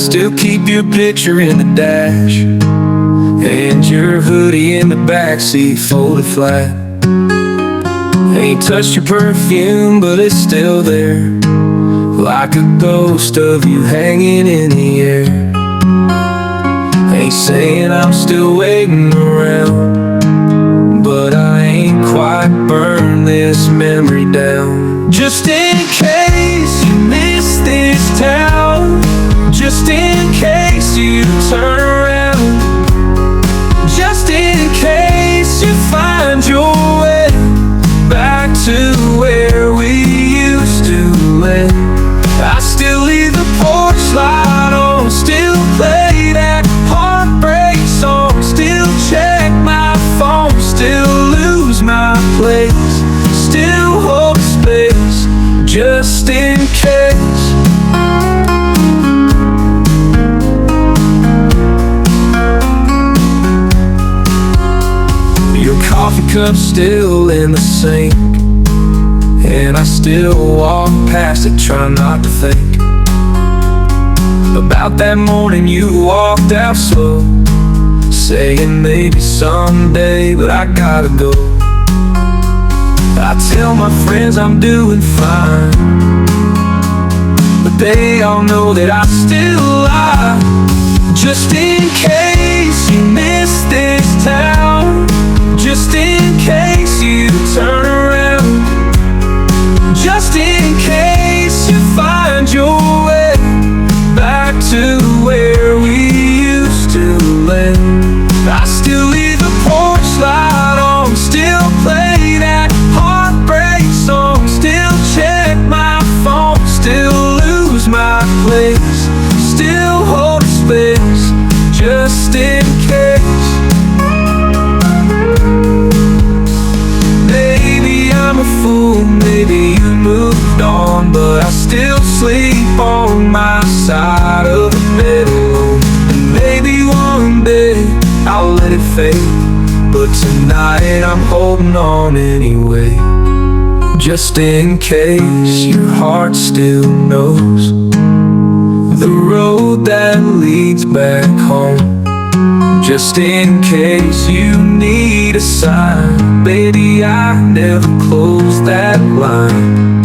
still keep your picture in the dash, and your hoodie in the backseat folded flat. Ain't touched your perfume, but it's still there, like a ghost of you hanging in the air. Ain't saying I'm still waiting around, but I ain't quite burned this memory down. Just in case you miss this town, just in case you turn around, just in case you find your way back to where we used to live. I still leave the porch light on, still play that heartbreak song, still check my phone, still lose my place, still hold space, just in case. Your coffee cup's still in the sink, and I still walk past it, try not to think about that morning you walked out slow, saying maybe someday, but I gotta go. I tell my friends I'm doing fine, but they all know that I still lie. Just in case you miss this town, just in case you turn around, just in case you find your way back to where we used to live. I still leave the porch light on, still play that heartbreak song, still check my phone, still lose my place, still hold space, just in case. Maybe I'm a fool, maybe you moved on, but I still sleep on my side of the bed alone. And maybe one day I'll let it fade, but tonight I'm holding on anyway, just in case your heart still knows the road that leads back home. Just in case you need a sign, baby, I never closed that line.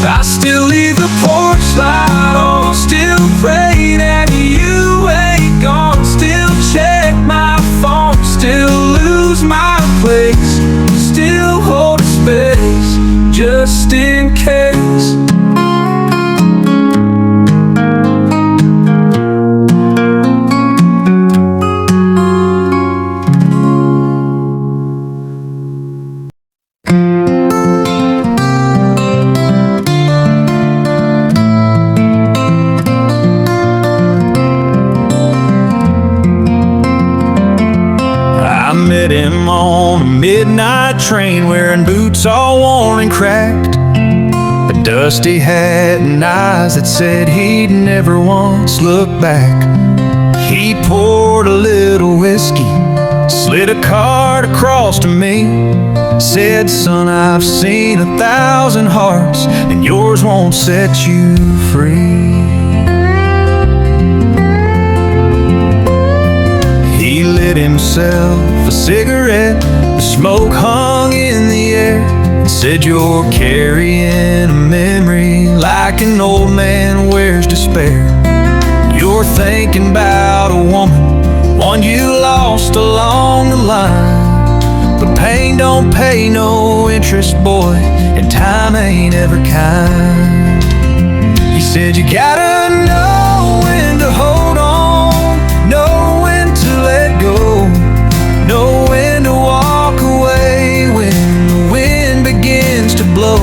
I still leave the porch light on, still pray that you ain't gone, still check my phone, still lose my place, still hold a space, just in case. Met him on a midnight train, wearing boots all worn and cracked, a dusty hat and eyes that said he'd never once look back. He poured a little whiskey, slid a card across to me, said, son, I've seen 1,000 hearts, and yours won't set you free. He lit himself a cigarette, the smoke hung in the air, and said, you're carrying a memory like an old man wears despair. You're thinking about a woman, one you lost along the line, but pain don't pay no interest, boy, and time ain't ever kind. He said, you gotta know when to hold on, know when to let go, know when to walk away when the wind begins to blow.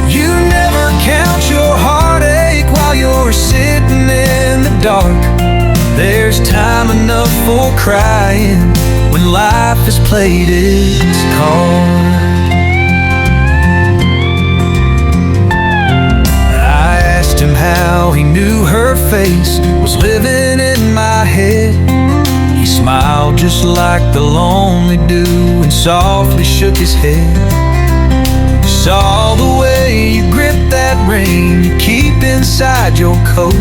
You never count your heartache while you're sitting in the dark. There's time enough for crying when life has played its card. I asked him how he knew her face was living in my head. He smiled just like the lonely do and softly shook his head. Saw the way you grip that ring you keep inside your coat,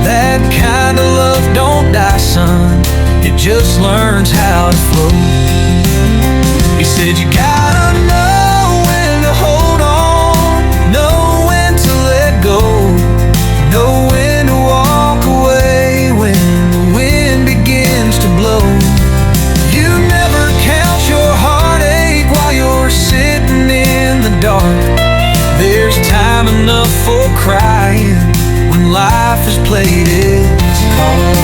That kind of love don't die, son. It just learns how to flow. He said you gotta know when to hold on, know when to let go, know when to walk away when the wind begins to blow. You never count your heartache while you're sitting in the dark. There's time enough for crying when life has played its cards.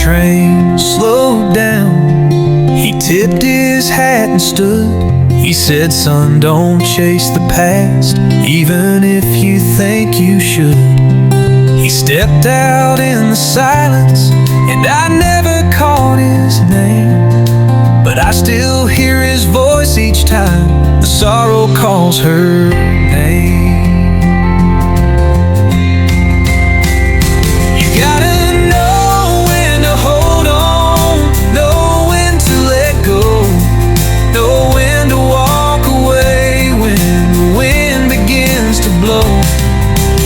Train slowed down. He tipped his hat and stood. He said, son, don't chase the past, even if you think you should. He stepped out in the silence, and I never caught his name, but I still hear his voice each time the sorrow calls her name. You gotta blow.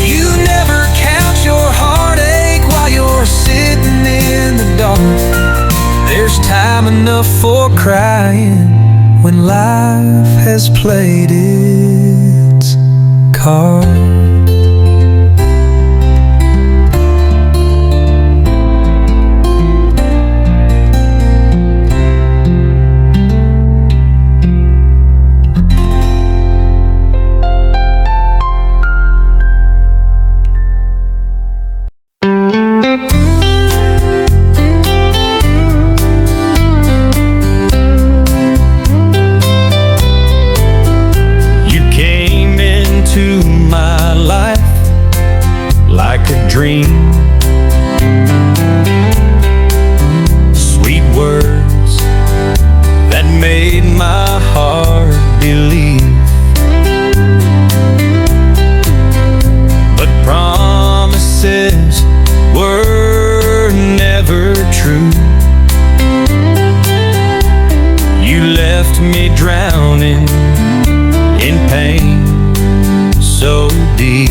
You never count your heartache while you're sitting in the dark. There's time enough for crying when life has played its cards. Dream, sweet words that made my heart believe, but promises were never true. You left me drowning in pain so deep.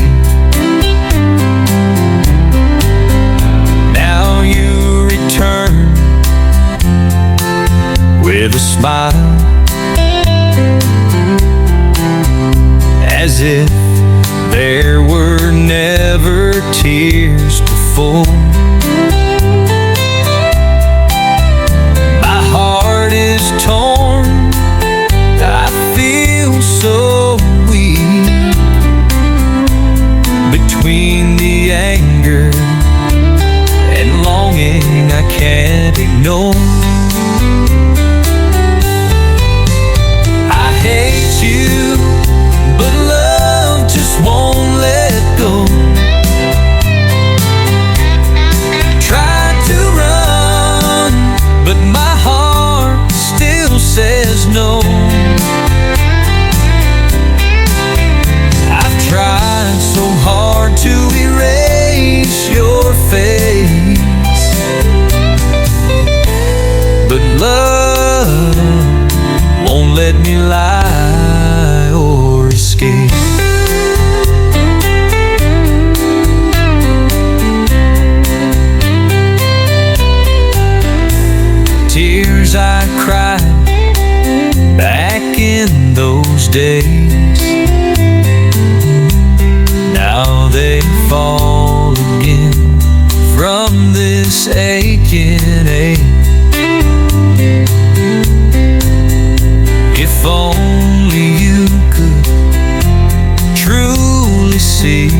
With a smile, as if there were never tears before. My heart is torn, I feel so weak between the anger and longing I can't ignore. Hate you, but love just won't let go. Tried to run, but my heart still says no. I've tried so hard to erase your face, but love won't let me lie or escape. Tears I cried back in those days, now they fall again from this aching ache. If only you could truly see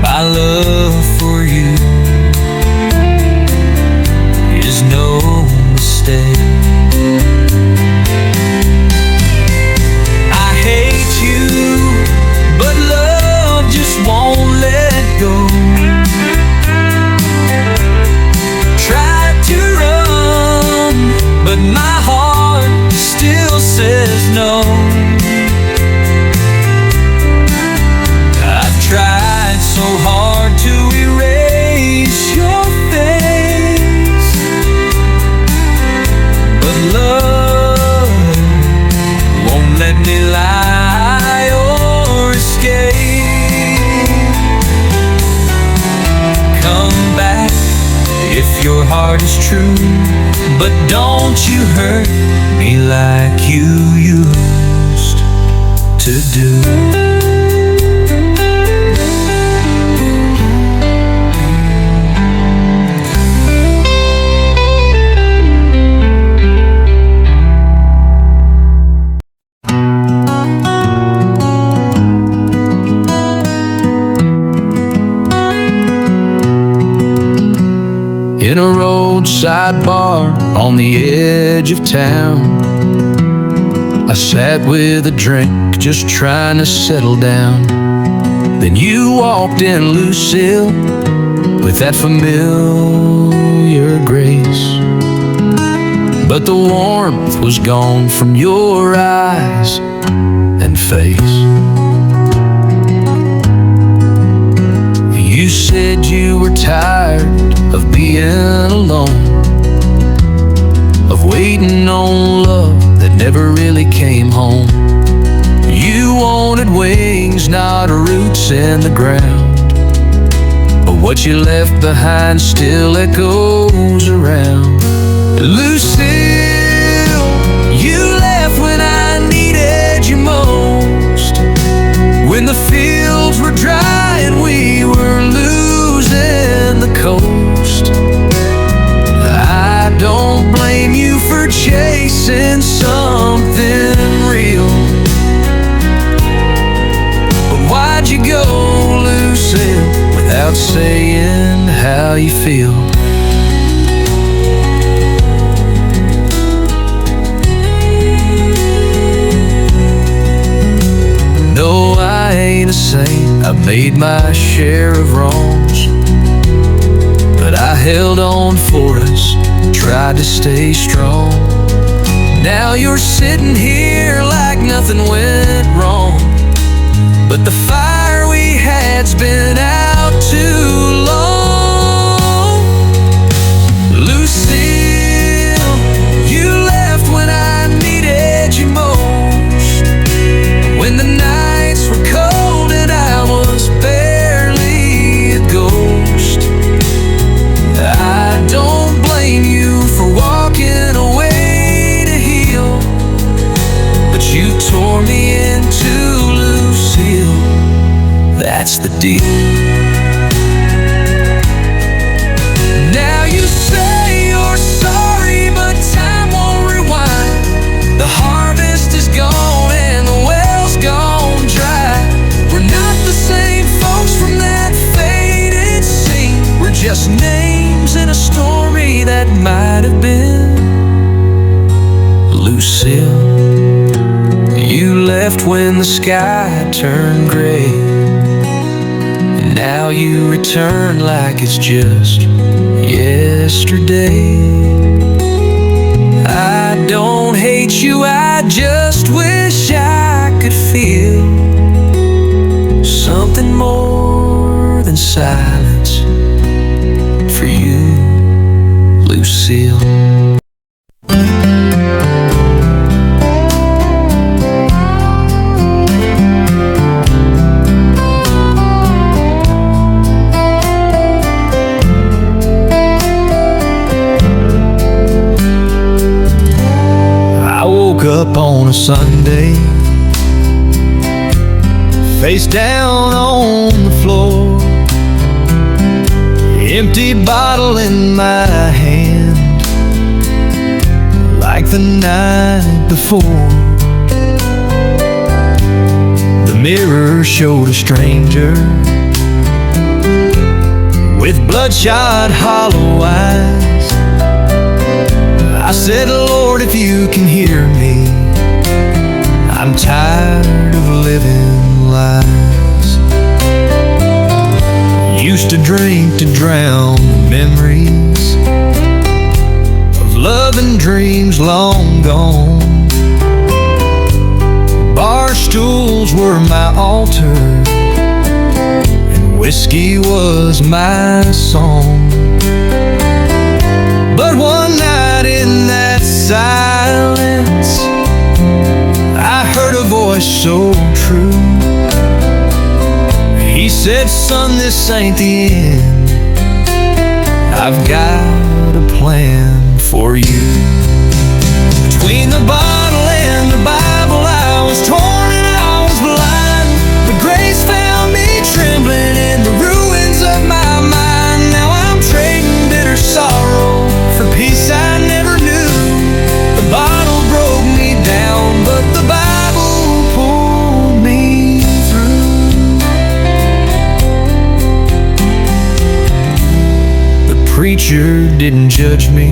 my love for you is no mistake. I hate you, but love if your heart is true. But don't you hurt me like you used to do. In a roadside bar on the edge of town, I sat with a drink, just trying to settle down. Then you walked in, Lucille, with that familiar grace. But the warmth was gone from your eyes and face. You said you were tired of being alone, of waiting on love that never really came home. You wanted wings, not roots in the ground, but what you left behind still echoes around. Lucille, you left when I needed you most, when the fields were dry and we were losing the coast. I don't blame you for chasing something real, but why'd you go, Lucille, without saying how you feel? No, I ain't a saint, I've made my share of wrongs, but I held on for us, tried to stay strong. Now you're sitting here like nothing went wrong, but the fire we had's been out too long. Lucille, you left when I needed you most, when the nights were cold and I was barely a ghost. I don't blame you for walking away to heal, but you tore me into, Lucille, that's the deal. Now you say you're sorry, but time won't rewind. The harvest is gone and the well's gone dry. We're not the same folks from that faded scene. We're just names in a story that might have been. Lucille, you left when the sky turned gray, and now you return like it's just yesterday. I don't hate you, I just wish I could feel something more than silence for you, Lucille. I woke up on a Sunday, face down on the floor, empty bottle in my hand, like the night before. The mirror showed a stranger with bloodshot hollow eyes. I said, Lord, if you can hear me, I'm tired of living lies. Used to drink to drown memories of love and dreams long gone. Bar stools were my altar, and whiskey was my song. But one night in that silence, I heard a voice so true. He said, son, this ain't the end. I've got plan for you. Between the bottle and the Bible, I was torn and I was blind, but grace found me trembling in the ruins of my mind. Now I'm trading bitter sorrow for peace I never knew. The bottle broke me down, but the Bible pulled me through. The preacher didn't judge me,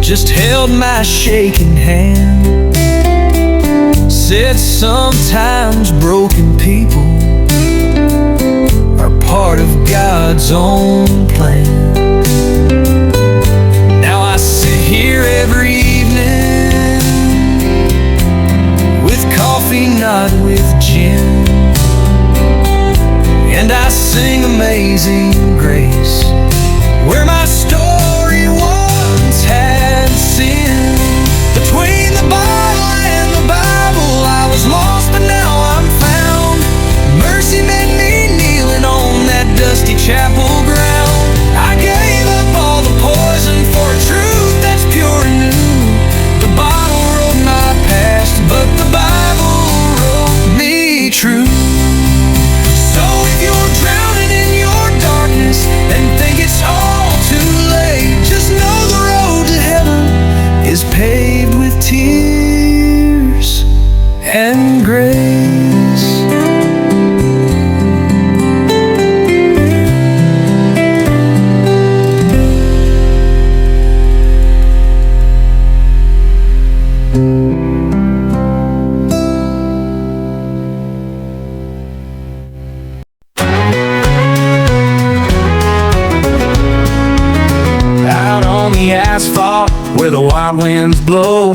just held my shaking hand, said sometimes broken people are part of God's own plan. Now I sit here every evening with coffee, not with gin, and I sing Amazing Grace, where my story once had sin. Between the bottle and the Bible, I was lost, but now I'm found. Mercy met me kneeling on that dusty chapel ground. I gave up all the poison for a truth that's pure and new. The bottle wrote my past, but the Bible wrote me true. So if you're drowning in your darkness and think it's all too late, just know the road to heaven is paved with tears and grace. Out on the asphalt where the wild winds blow,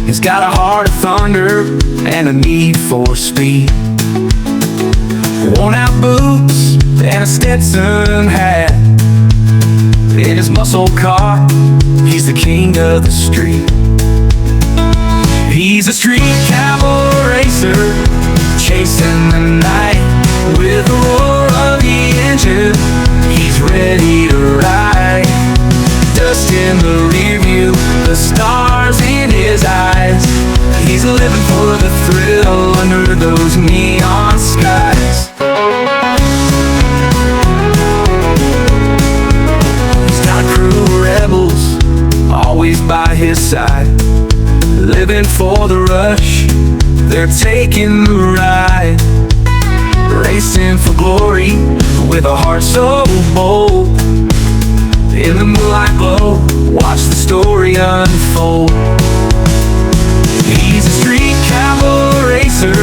he's got a heart of thunder and a need for speed. Worn out boots and a Stetson hat, in his muscle car, he's the king of the street. He's a street cowboy racer, chasing the night with the roar of the engine. He's ready to ride. Dust in the rear view, the stars in his eyes. He's living for the thrill under those neon skies. He's got a crew of rebels always by his side, living for the rush, they're taking the ride. Racing for glory with a heart so bold. In the moonlight glow, watch the story unfold. He's a street cowboy racer,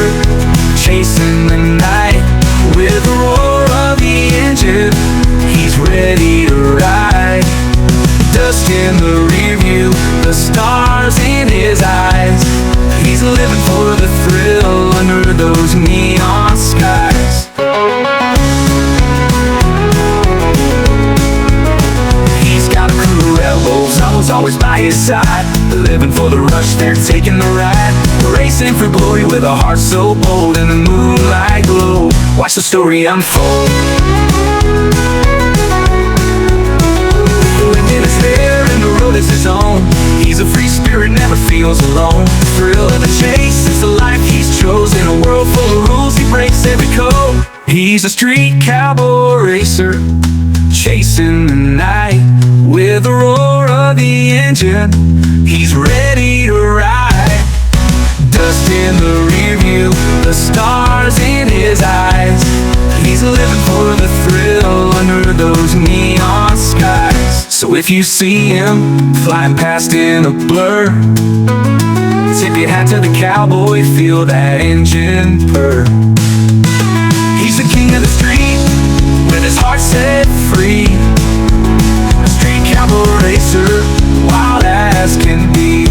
chasing the night with the roar of the engine. He's ready to ride. Dust in the rear view, the stars in his eyes. He's living for the thrill under those neon skies. He's got a crew of rebels always by his side, living for the rush, they're taking the ride. Racing for glory with a heart so bold. In the moonlight glow, watch the story unfold. Living is there and the road is his own. He's a free spirit, never feels alone. The thrill of the chase is the life he's chosen. A world full of rules, he breaks every code. He's a street cowboy racer, chasing the night with the roar of the engine. He's ready to ride. Dust in the rear view, the stars in his eyes. He's living for the thrill under those neon skies. So if you see him flying past in a blur, tip your hat to the cowboy, feel that engine purr. He's the king of the street, with his heart set free. A street cowboy racer, wild as can be.